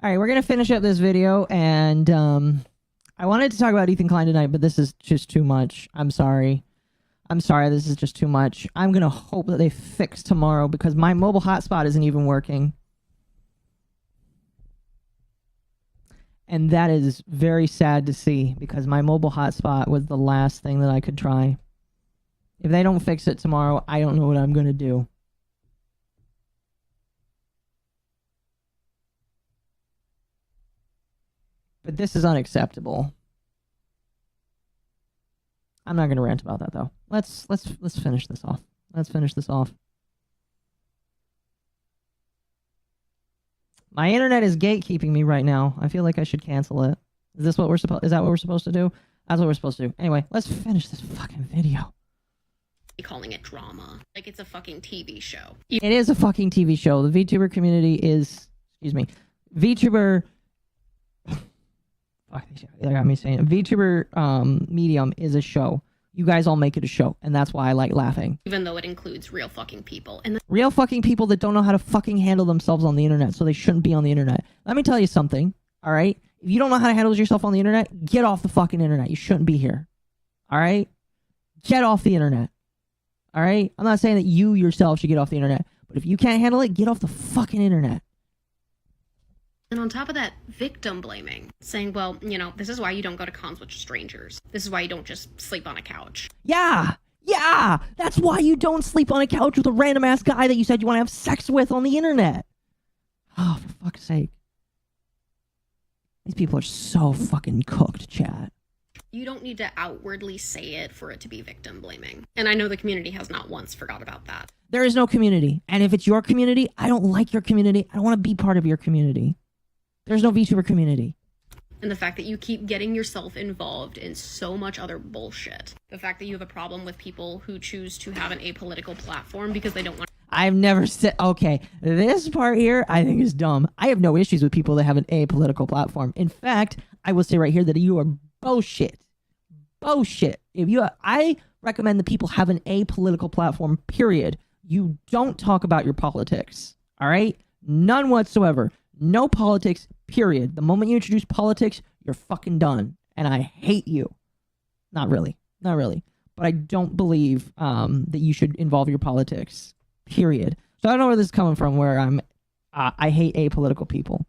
All right, we're going to finish up this video, and I wanted to talk about Ethan Klein tonight, but this is just too much. I'm sorry. I'm sorry, this is just too much. I'm going to hope that they fix tomorrow because my mobile hotspot isn't even working. And that is very sad to see because my mobile hotspot was the last thing that I could try. If they don't fix it tomorrow, I don't know what I'm going to do. But this is unacceptable. I'm not going to rant about that though. Let's finish this off. Let's finish this off. My internet is gatekeeping me right now. I feel like I should cancel it. Is this what we're supposed? Is that what we're supposed to do? That's what we're supposed to do. Anyway, let's finish this fucking video. Calling it drama, like it's a fucking TV show. It is a fucking TV show. The VTuber community is, excuse me, VTuber. Fuck, they got me saying it. VTuber medium is a show. You guys all make it a show, and that's why I like laughing. Even though it includes real fucking people. And real fucking people that don't know how to fucking handle themselves on the internet, so they shouldn't be on the internet. Let me tell you something, alright? If you don't know how to handle yourself on the internet, get off the fucking internet. You shouldn't be here. Alright? Get off the internet. Alright? I'm not saying that you yourself should get off the internet, but if you can't handle it, get off the fucking internet. And on top of that, victim blaming. Saying, well, you know, this is why you don't go to cons with strangers. This is why you don't just sleep on a couch. Yeah! Yeah! That's why you don't sleep on a couch with a random ass guy that you said you want to have sex with on the internet. Oh, for fuck's sake. These people are so fucking cooked, chat. You don't need to outwardly say it for it to be victim blaming. And I know the community has not once forgot about that. There is no community. And if it's your community, I don't like your community. I don't want to be part of your community. There's no VTuber community. And the fact that you keep getting yourself involved in so much other bullshit. The fact that you have a problem with people who choose to have an apolitical platform because they don't want... I've never said... Okay, this part here I think is dumb. I have no issues with people that have an apolitical platform. In fact, I will say right here that you are bullshit. Bullshit. I recommend that people have an apolitical platform, period. You don't talk about your politics. All right? None whatsoever. No politics, period. The moment you introduce politics, you're fucking done. And I hate you. Not really. Not really. But I don't believe that you should involve your politics, period. So I don't know where this is coming from, where I hate apolitical people.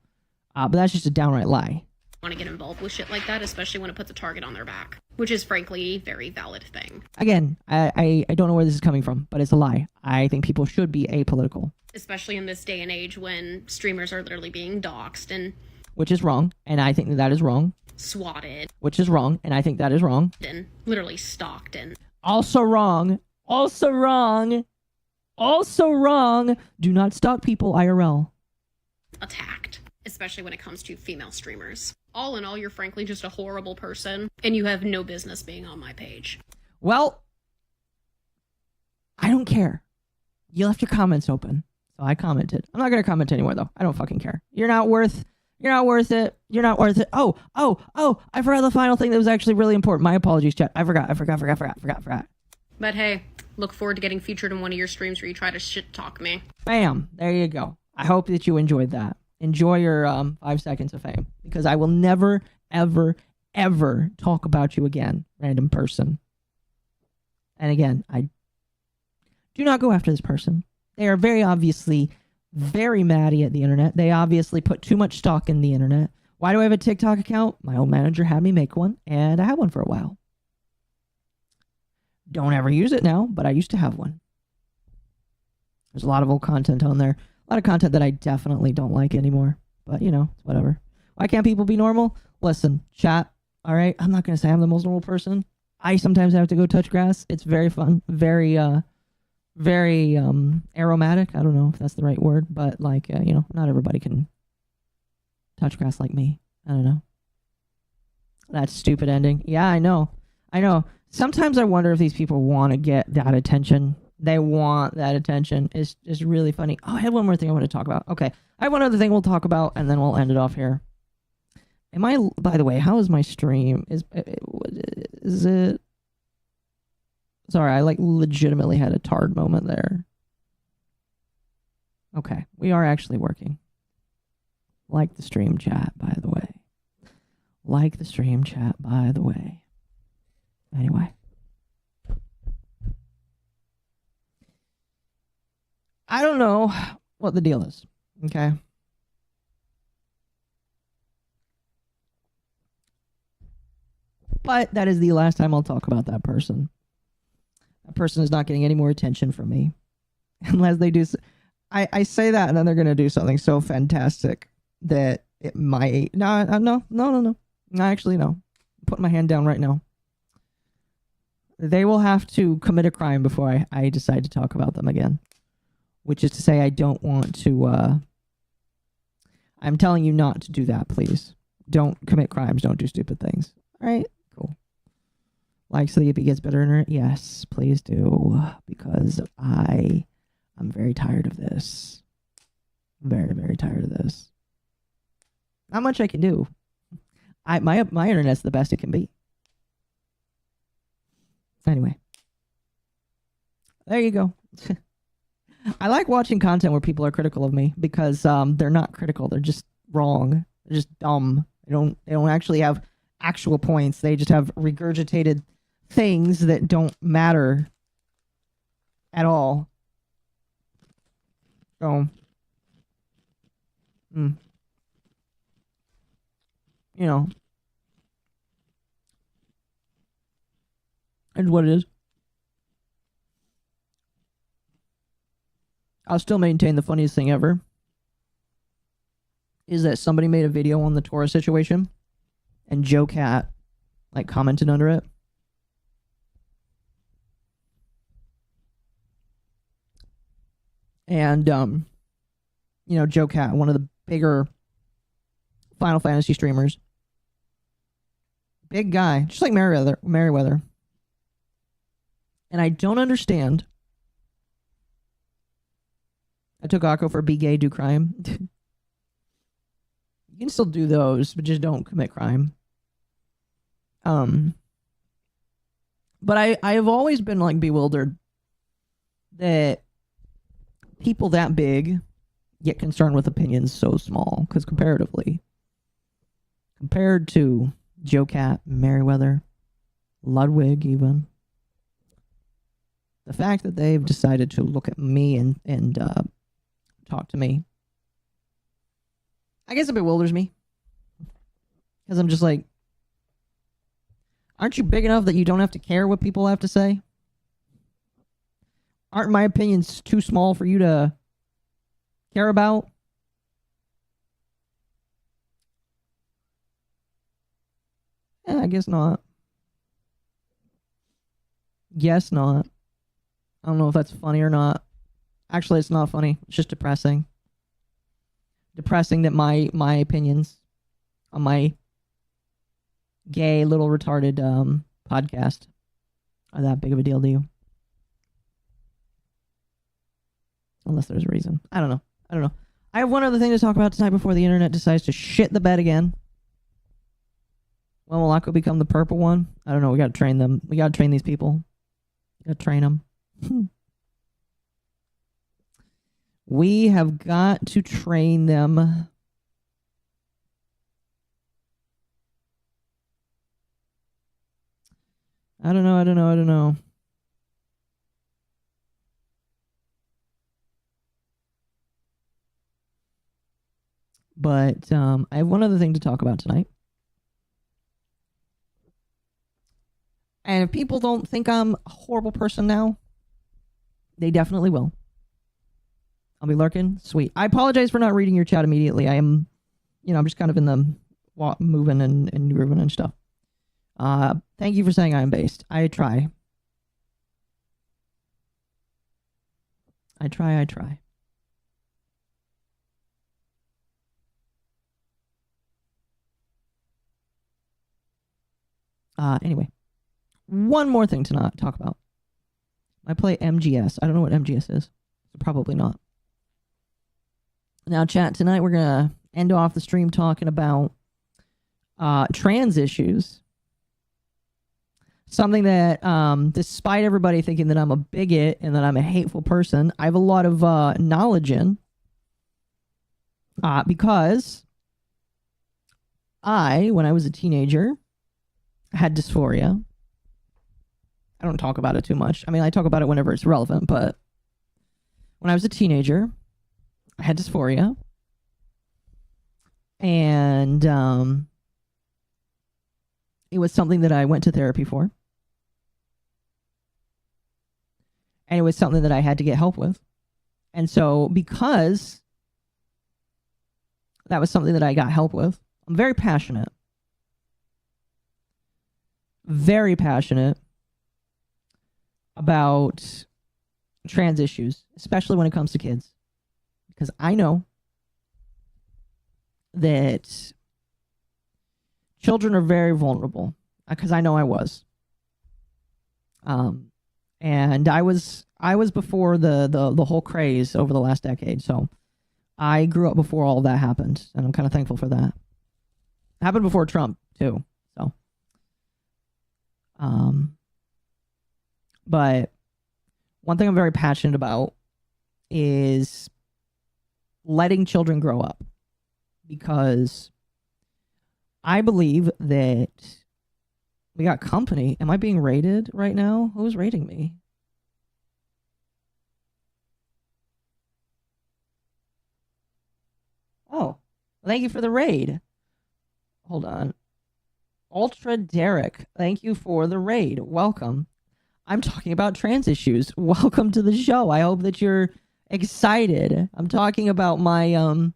But that's just a downright lie. Want to get involved with shit like that, especially when it puts a target on their back, which is frankly a very valid thing. Again, I don't know where this is coming from, but it's a lie. I think people should be apolitical. Especially in this day and age when streamers are literally being doxxed and... Which is wrong, and I think that is wrong. Swatted. Which is wrong, and I think that is wrong. And literally stalked and... Also wrong. Also wrong. Also wrong. Do not stalk people IRL. Attacked. Especially when it comes to female streamers. All in all, you're frankly just a horrible person, and you have no business being on my page. Well, I don't care. You left your comments open, so I commented. I'm not gonna comment anymore, though. I don't fucking care. You're not worth it. You're not worth it. Oh, I forgot the final thing that was actually really important. My apologies, chat. I forgot. But hey, look forward to getting featured in one of your streams where you try to shit talk me. Bam. There you go. I hope that you enjoyed that. Enjoy your 5 seconds of fame, because I will never, ever, ever talk about you again, random person. And again, I do not go after this person. They are very obviously very matty at the internet. They obviously put too much stock in the internet. Why do I have a TikTok account? My old manager had me make one, and I had one for a while. Don't ever use it now, but I used to have one. There's a lot of old content on there. A lot of content that I definitely don't like anymore. But, you know, whatever. Why can't people be normal? Listen, chat, all right? I'm not going to say I'm the most normal person. I sometimes have to go touch grass. It's very fun. Very aromatic. I don't know if that's the right word. But, like, you know, not everybody can touch grass like me. I don't know. That stupid ending. Yeah, I know. Sometimes I wonder if these people want to get that attention. They want that attention. It's just really funny. Oh, I had one more thing I want to talk about. Okay. I have one other thing we'll talk about, and then we'll end it off here. By the way, how is my stream? Is it... Sorry, I legitimately had a tard moment there. Okay. We are actually working. Like the stream chat, by the way. Like the stream chat, by the way. Anyway. I don't know what the deal is. Okay. But that is the last time I'll talk about that person. That person is not getting any more attention from me. Unless they do. I say that and then they're going to do something so fantastic that it might. No. Actually, no. I'm putting my hand down right now. They will have to commit a crime before I decide to talk about them again. Which is to say, I don't want to. I'm telling you not to do that, please. Don't commit crimes. Don't do stupid things. All right? Cool. Like so the Yippee gets better internet? Yes, please do. Because I'm very tired of this. Very, very tired of this. Not much I can do. My internet's the best it can be. Anyway. There you go. I like watching content where people are critical of me because they're not critical. They're just wrong. They're just dumb. They don't actually have actual points. They just have regurgitated things that don't matter at all. So, you know, it's what it is. I'll still maintain the funniest thing ever is that somebody made a video on the Torah situation and Joe Cat like commented under it. And you know, Joe Cat, one of the bigger Final Fantasy streamers. Big guy, just like Merriweather. And I don't understand. I took Akko for be gay, do crime. You can still do those, but just don't commit crime. But I have always been like bewildered that people that big get concerned with opinions so small. Because comparatively, compared to Joe Cat, Merriweather, Ludwig even, the fact that they've decided to look at me and talk to me, I guess it bewilders me. Because I'm just like, aren't you big enough that you don't have to care what people have to say? Aren't my opinions too small for you to care about? I guess not. Guess not. I don't know if that's funny or not. Actually, it's not funny. It's just depressing. Depressing that my opinions on my gay little retarded podcast are that big of a deal to you. Unless there's a reason. I don't know. I have one other thing to talk about tonight before the internet decides to shit the bed again. When will Akko become the purple one? I don't know. We gotta train them. We gotta train these people. We gotta train them. We have got to train them. I don't know. But I have one other thing to talk about tonight. And if people don't think I'm a horrible person now, they definitely will. I'll be lurking. Sweet. I apologize for not reading your chat immediately. I am, I'm just kind of in the moving and grooving and stuff. Thank you for saying I am based. I try. Anyway. One more thing to not talk about. I play MGS. I don't know what MGS is. So probably not. Now, chat, tonight we're going to end off the stream talking about trans issues. Something that, despite everybody thinking that I'm a bigot and that I'm a hateful person, I have a lot of knowledge in. Because when I was a teenager, had dysphoria. I don't talk about it too much. I mean, I talk about it whenever it's relevant, but when I was a teenager, I had dysphoria. And it was something that I went to therapy for. And it was something that I had to get help with. And so because that was something that I got help with, I'm very passionate about trans issues, especially when it comes to kids. Because I know that children are very vulnerable, because I know I was. And I was before the whole craze over the last decade, so I grew up before all of that happened, and I'm kind of thankful for that. It happened before Trump too, so. But one thing I'm very passionate about is letting children grow up, because I believe that we got company. Am I being raided right now? Who's raiding me? Oh, thank you for the raid. Hold on. Ultra Derek, thank you for the raid. Welcome. I'm talking about trans issues. Welcome to the show. I hope that you're excited. I'm talking about my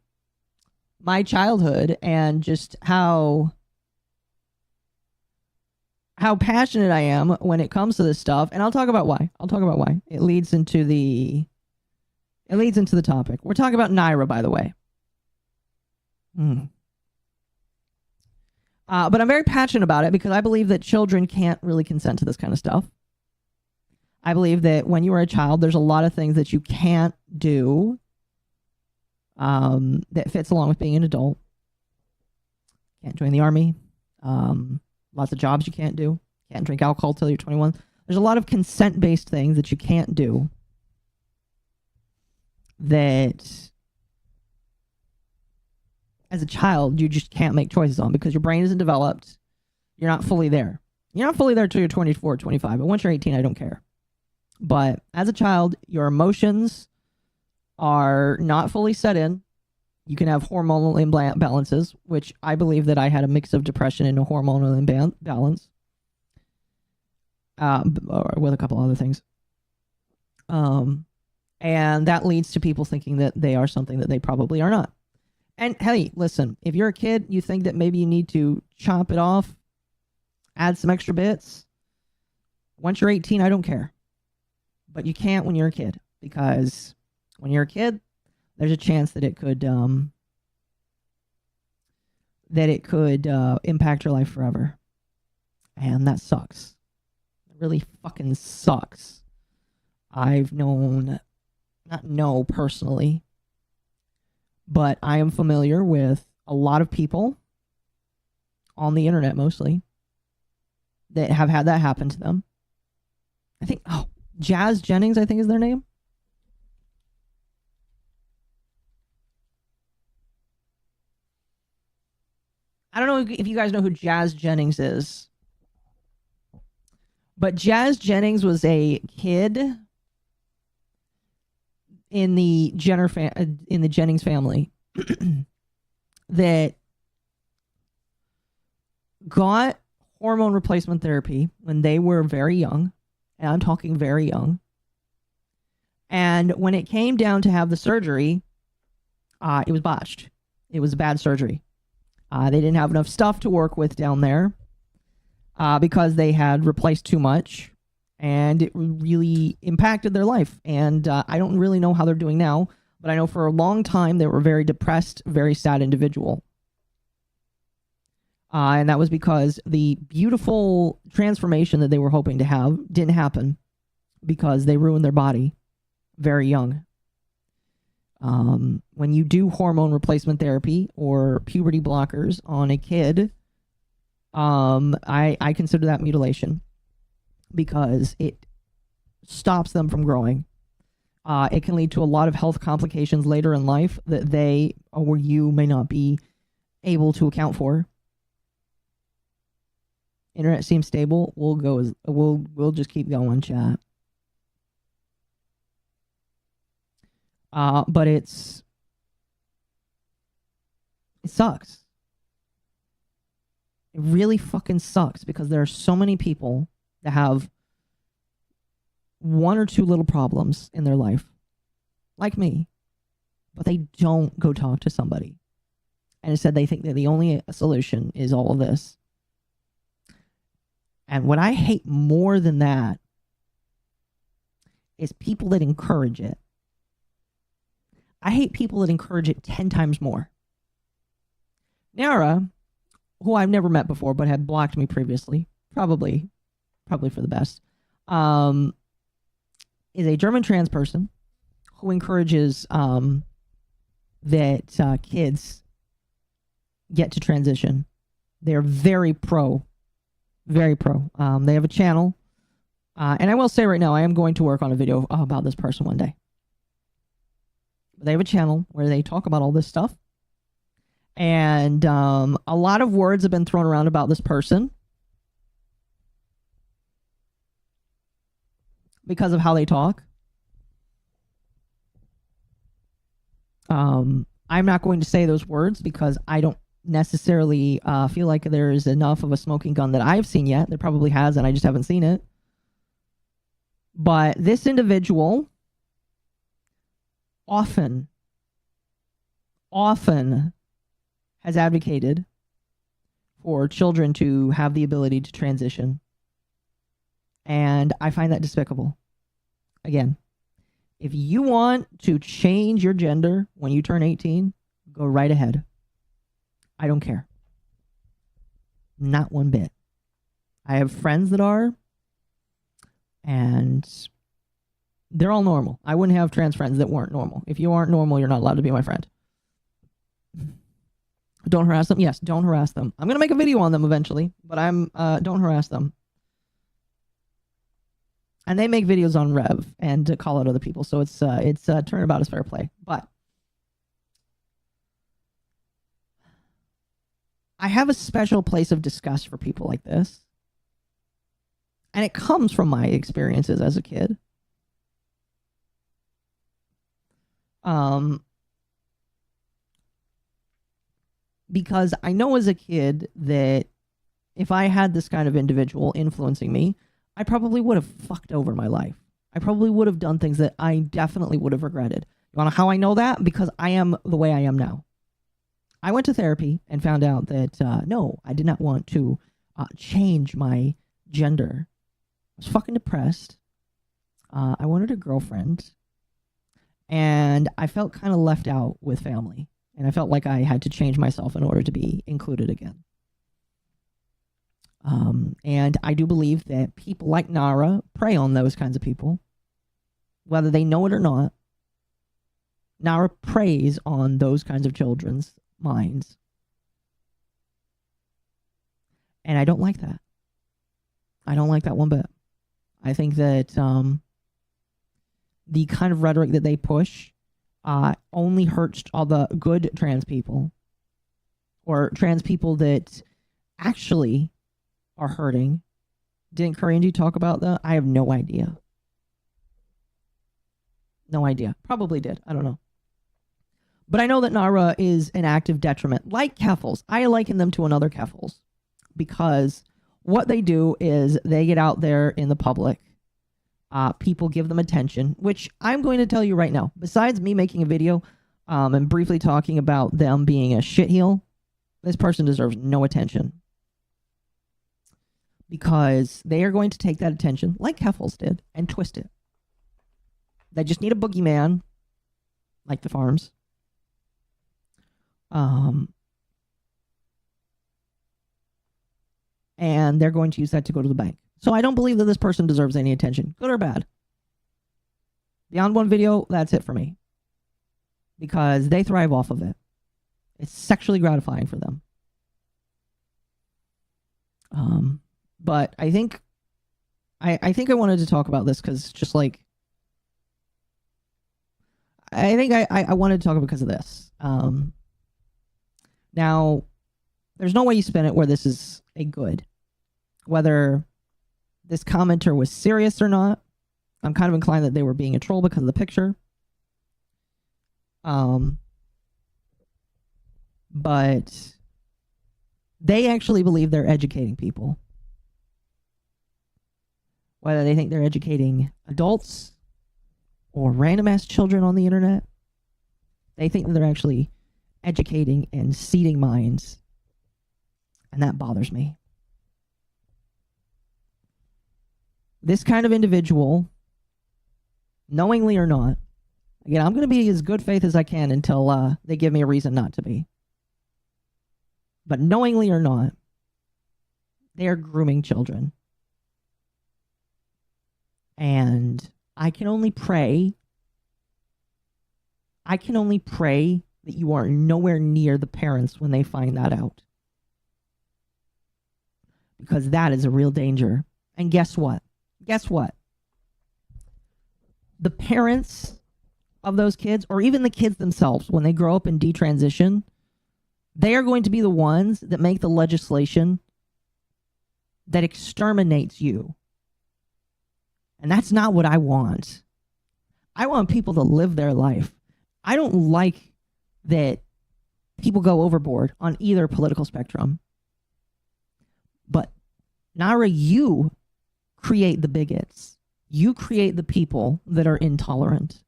my childhood and just how passionate I am when it comes to this stuff, and I'll talk about why. It leads into the topic. We're talking about Naira, by the way. But I'm very passionate about it because I believe that children can't really consent to this kind of stuff. I believe that when you are a child, there's a lot of things that you can't do that fits along with being an adult. Can't join the army. Lots of jobs you can't do. Can't drink alcohol till you're 21. There's a lot of consent-based things that you can't do that as a child you just can't make choices on because your brain isn't developed. You're not fully there. You're not fully there till you're 24, 25. But once you're 18, I don't care. But as a child, your emotions are not fully set in. You can have hormonal imbalances, which I believe that I had a mix of depression and a hormonal imbalance, with a couple other things. And that leads to people thinking that they are something that they probably are not. And hey, listen, if you're a kid, you think that maybe you need to chop it off, add some extra bits. Once you're 18, I don't care. But you can't when you're a kid, because when you're a kid, there's a chance that it could impact your life forever. And that sucks. It really fucking sucks. I've not know personally, but I am familiar with a lot of people on the internet mostly that have had that happen to them. I think, Jazz Jennings, I think is their name. I don't know if you guys know who Jazz Jennings is, but Jazz Jennings was a kid in the Jennings family that got hormone replacement therapy when they were very young, and I'm talking very young. And when it came down to have the surgery, it was botched. It was a bad surgery. They didn't have enough stuff to work with down there because they had replaced too much, and it really impacted their life. And I don't really know how they're doing now, but I know for a long time they were a very depressed, very sad individual. And that was because the beautiful transformation that they were hoping to have didn't happen because they ruined their body very young. When you do hormone replacement therapy or puberty blockers on a kid, I consider that mutilation because it stops them from growing. It can lead to a lot of health complications later in life that they or you may not be able to account for. Internet seems stable. We'll just keep going, chat. But it sucks. It really fucking sucks because there are so many people that have one or two little problems in their life, like me, but they don't go talk to somebody. And instead they think that the only solution is all of this. And what I hate more than that is people that encourage it. I hate people that encourage it 10 times more. Nara, who I've never met before but had blocked me previously, probably for the best, is a German trans person who encourages that kids get to transition. They're very pro. Very pro. They have a channel. And I will say right now, I am going to work on a video about this person one day. They have a channel where they talk about all this stuff. And a lot of words have been thrown around about this person because of how they talk. I'm not going to say those words because I don't necessarily feel like there is enough of a smoking gun that I've seen yet. There probably has, and I just haven't seen it. But this individual often has advocated for children to have the ability to transition. And I find that despicable. Again, if you want to change your gender when you turn 18, go right ahead. I don't care. Not one bit. I have friends that are, and they're all normal. I wouldn't have trans friends that weren't normal. If you aren't normal, you're not allowed to be my friend. Don't harass them. Yes, don't harass them. I'm going to make a video on them eventually, but don't harass them. And they make videos on Rev and to call out other people, so it's turnabout is fair play. But I have a special place of disgust for people like this. And it comes from my experiences as a kid. Because I know as a kid that if I had this kind of individual influencing me, I probably would have fucked over my life. I probably would have done things that I definitely would have regretted. You want to know how I know that? Because I am the way I am now. I went to therapy and found out that, no, I did not want to change my gender. I was fucking depressed. I wanted a girlfriend. And I felt kind of left out with family. And I felt like I had to change myself in order to be included again. And I do believe that people like Nara prey on those kinds of people. Whether they know it or not, Nara preys on those kinds of children's minds. And I don't like that. I don't like that one bit. I think that the kind of rhetoric that they push only hurts all the good trans people, or trans people that actually are hurting. Didn't Karinji talk about that? I have no idea. No idea. Probably did. I don't know. But I know that Nara is an active detriment. Like Keffels. I liken them to another Keffels. Because what they do is they get out there in the public. People give them attention, which I'm going to tell you right now. Besides me making a video and briefly talking about them being a shitheel, this person deserves no attention. Because they are going to take that attention, like Keffels did, and twist it. They just need a boogeyman, like the farms. And they're going to use that to go to the bank. So I don't believe that this person deserves any attention, good or bad. Beyond one video, that's it for me. Because they thrive off of it. It's sexually gratifying for them. But I think I wanted to talk about this because just like I think I wanted to talk because of this. Now, there's no way you spin it where this is a good. whether this commenter was serious or not. I'm kind of inclined that they were being a troll because of the picture. But they actually believe they're educating people. Whether they think they're educating adults or random ass children on the internet, they think that they're actually educating and seeding minds. And that bothers me. This kind of individual, knowingly or not, again, I'm going to be as good faith as I can until they give me a reason not to be. But knowingly or not, they are grooming children. And I can only pray that you are nowhere near the parents when they find that out. Because that is a real danger. And guess what? The parents of those kids, or even the kids themselves, when they grow up and detransition, they are going to be the ones that make the legislation that exterminates you. And that's not what I want. I want people to live their life. I don't like that people go overboard on either political spectrum. But Nara, you create the bigots. You create the people that are intolerant.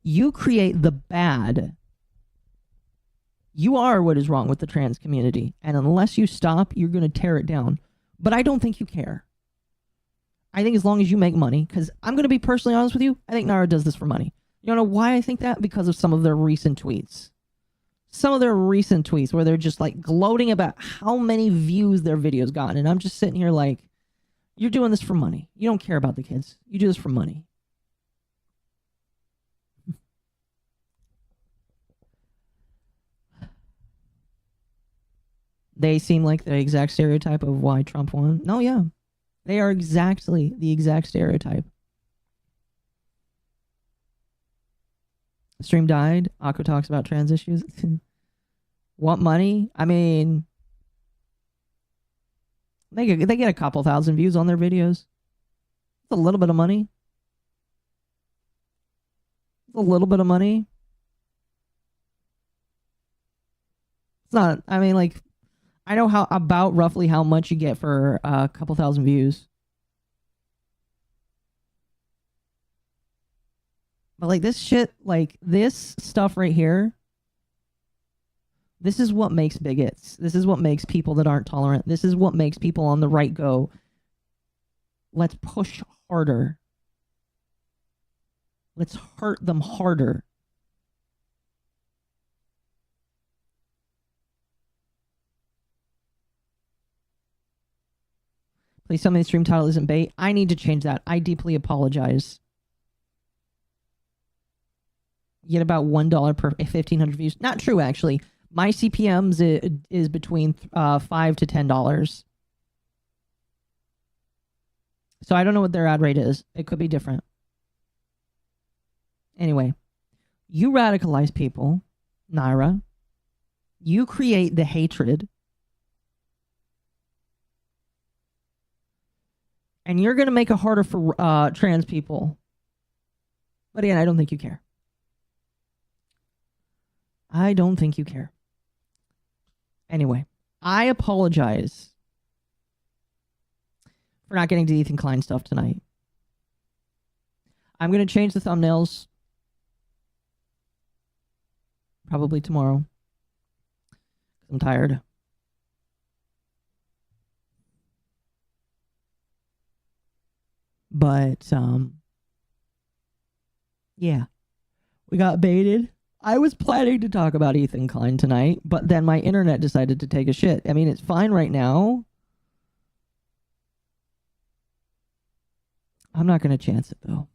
You create the bad. You are what is wrong with the trans community. And unless you stop, you're going to tear it down. But I don't think you care. I think as long as you make money, because I'm going to be personally honest with you, I think Nara does this for money. You know why I think that? Because of some of their recent tweets. Some of their recent tweets where they're just like gloating about how many views their videos gotten. And I'm just sitting here like, you're doing this for money. You don't care about the kids. You do this for money. They seem like the exact stereotype of why Trump won. No, yeah. They are exactly the exact stereotype. Stream died. Akko talks about trans issues. Want money? I mean, they get a couple thousand views on their videos. It's a little bit of money. It's a little bit of money. It's not, I mean, like, I know about roughly how much you get for a couple thousand views. But like this shit, like this stuff right here, this is what makes bigots. This is what makes people that aren't tolerant. This is what makes people on the right go, let's push harder. Let's hurt them harder. Please tell me the stream title isn't bait. I need to change that. I deeply apologize. You get about $1 per 1,500 views. Not true, actually. My CPMs is between $5 to $10. So I don't know what their ad rate is. It could be different. Anyway, you radicalize people, Naira. You create the hatred. And you're going to make it harder for trans people. But again, I don't think you care. I don't think you care. Anyway, I apologize for not getting to Ethan Klein stuff tonight. I'm going to change the thumbnails. Probably tomorrow. I'm tired. But, yeah. We got baited. I was planning to talk about Ethan Klein tonight, but then my internet decided to take a shit. I mean, it's fine right now. I'm not going to chance it, though.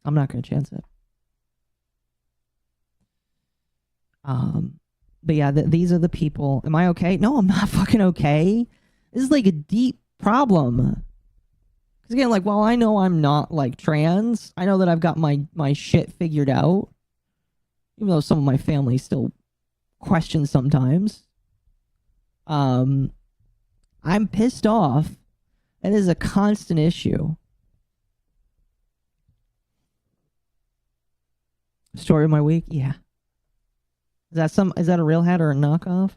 I'm not going to chance it. But yeah, these are the people. Am I okay? No, I'm not fucking okay. This is like a deep problem. Because again, like, while I know I'm not, like, trans, I know that I've got my shit figured out. Even though some of my family still questions sometimes. I'm pissed off. It is a constant issue. Story of my week? Yeah. Is that a real hat or a knockoff?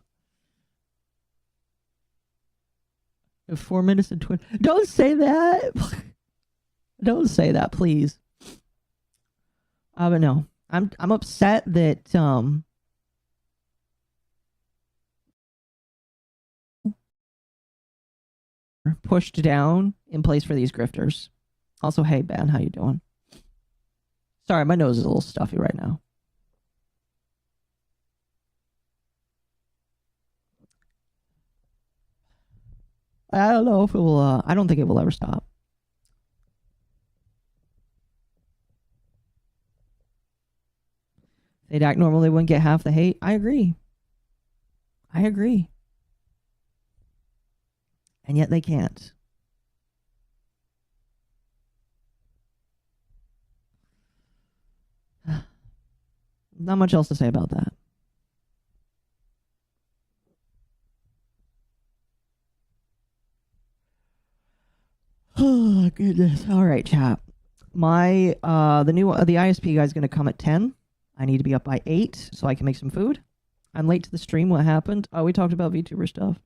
4 minutes and 20. Don't say that. Don't say that, please. But no. I'm upset that pushed down in place for these grifters. Also, hey Ben, how you doing? Sorry, my nose is a little stuffy right now. I don't know if it will. I don't think it will ever stop. If they'd act normal, they wouldn't get half the hate. I agree. I agree. And yet they can't. Not much else to say about that. Oh goodness. All right, chat. My the ISP guy's gonna come at 10. I need to be up by 8 so I can make some food. I'm late to the stream. What happened? Oh, we talked about VTuber stuff.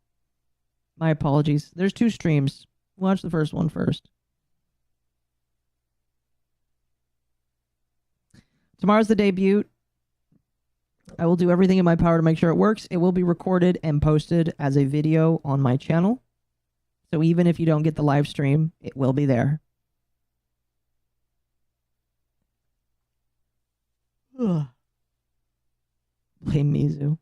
My apologies. There's 2 streams. Watch the first one first. Tomorrow's the debut. I will do everything in my power to make sure it works. It will be recorded and posted as a video on my channel. So even if you don't get the live stream, it will be there. Ugh. Blame Mizu.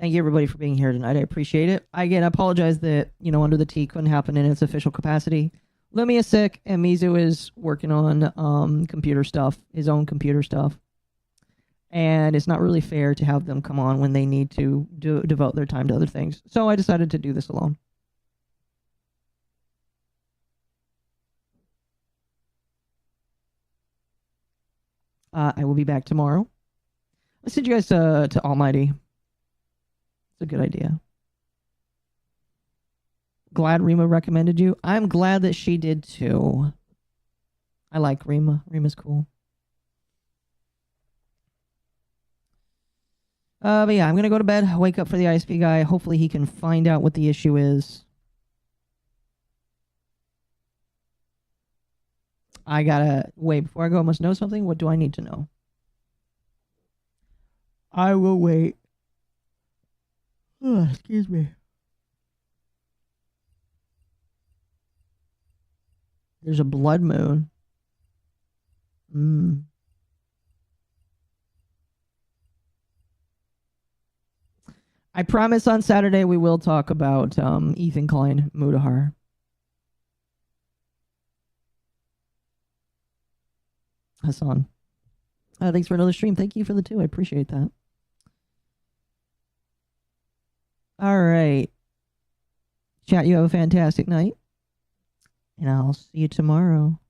Thank you everybody for being here tonight. I appreciate it. I again apologize that, Under the Tea couldn't happen in its official capacity. Lumi is sick and Mizu is working on computer stuff, his own computer stuff. And it's not really fair to have them come on when they need to devote their time to other things. So I decided to do this alone. I will be back tomorrow. I'll send you guys to Almighty. It's a good idea. Glad Rima recommended you. I'm glad that she did too. I like Rima. Rima's cool. But yeah, I'm gonna go to bed, wake up for the ISP guy. Hopefully he can find out what the issue is. I gotta wait before I go. I must know something. What do I need to know? I will wait. Oh, excuse me. There's a blood moon. I promise on Saturday we will talk about Ethan Klein, Mudahar. Hassan. Thanks for another stream. Thank you for the 2. I appreciate that. All right. Chat, you have a fantastic night. And I'll see you tomorrow.